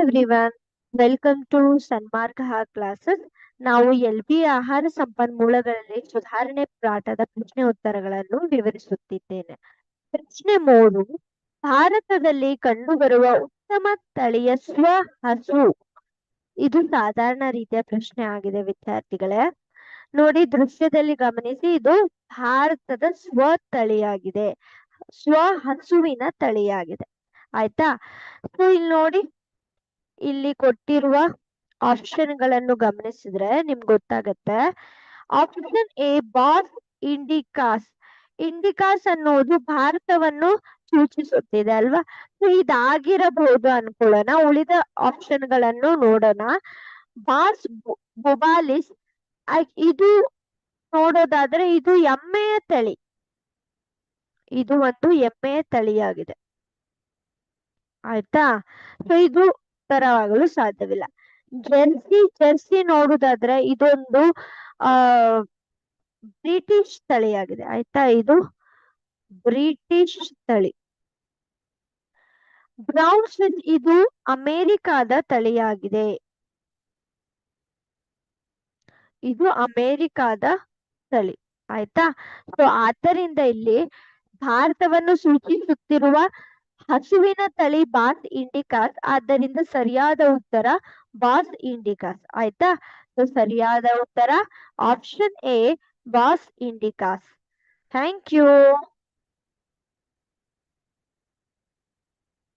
Everyone, welcome to Sanmarga classes. ನಾವು LB ಆಹಾರ ಸಂಪನ್ಮೂಲಗಳಲ್ಲಿ ಸುಧಾರಣೆ ಪಾಠದ ಪ್ರಶ್ನೆ ಉತ್ತರಗಳನ್ನು ವಿವರಿಸುತ್ತಿದ್ದೇನೆ. ಪ್ರಶ್ನೆ 3. ಭಾರತದಲ್ಲಿ ಕಂಡುಬರುವ ಉತ್ತಮ ತಳಿಯ ಹಸು. ಇದು ಸಾಧಾರಣ ರೀತಿಯ ಪ್ರಶ್ನೆ ಆಗಿದೆ ವಿದ್ಯಾರ್ಥಿಗಳೇ. ನೋಡಿ, ದೃಶ್ಯದಲ್ಲಿ ಗಮನಿಸಿ, ಇದು ಭಾರತದ ತಳಿಯಾಗಿದೆ, ಹಸುವಿನ ತಳಿಯಾಗಿದೆ. ಆಯ್ತಾ? ಸೊ ಇಲ್ಲಿ ನೋಡಿ, ಇಲ್ಲಿ ಕೊಟ್ಟಿರುವ ಆಪ್ಷನ್ ಗಳನ್ನು ಗಮನಿಸಿದ್ರೆ ನಿಮ್ಗೆ ಗೊತ್ತಾಗತ್ತೆ. Option A bos indicus. Indicus ಅನ್ನೋದು ಭಾರತವನ್ನು ಸೂಚಿಸುತ್ತಿದೆ ಅಲ್ವಾ? ಸೊ ಇದಾಗಿರಬಹುದು ಅನ್ಕೊಳ್ಳೋಣ. ಉಳಿದ ಆಪ್ಷನ್ ಗಳನ್ನು ನೋಡೋಣ. ಬಾಸ್ ಬೊಬಾಲಿಸ್, ಇದು ನೋಡೋದಾದ್ರೆ ಇದು ಎಮ್ಮೆಯ ತಳಿ. ಇದು ಒಂದು ಎಮ್ಮೆಯ ತಳಿಯಾಗಿದೆ. ಆಯ್ತಾ? ಸೊ ಇದು ಉತ್ತರವಾಗಲು ಸಾಧ್ಯವಿಲ್ಲ. ಜೆರ್ಸಿ ನೋಡುದಾದ್ರೆ ಇದೊಂದು ಬ್ರಿಟಿಷ್ ತಳಿಯಾಗಿದೆ. ಆಯ್ತಾ? ಇದು ಬ್ರಿಟಿಷ್ ತಳಿ. ಬ್ರೌನ್ ಸ್ವಿಸ್ ಇದು ಅಮೆರಿಕಾದ ತಳಿಯಾಗಿದೆ. ಇದು ಅಮೆರಿಕಾದ ತಳಿ. ಆಯ್ತಾ? ಸೊ ಆದ್ದರಿಂದ ಇಲ್ಲಿ ಭಾರತವನ್ನು ಸೂಚಿಸುತ್ತಿರುವ ಹಸುವಿನ ತಳಿ ಬಾಸ್ ಇಂಡಿಕಾಸ್. ಆದ್ದರಿಂದ ಸರಿಯಾದ ಉತ್ತರ ಬಾಸ್ ಇಂಡಿಕಾಸ್. ಆಯ್ತಾ? ಸೊ ಸರಿಯಾದ ಉತ್ತರ option A bos indicus. Thank you.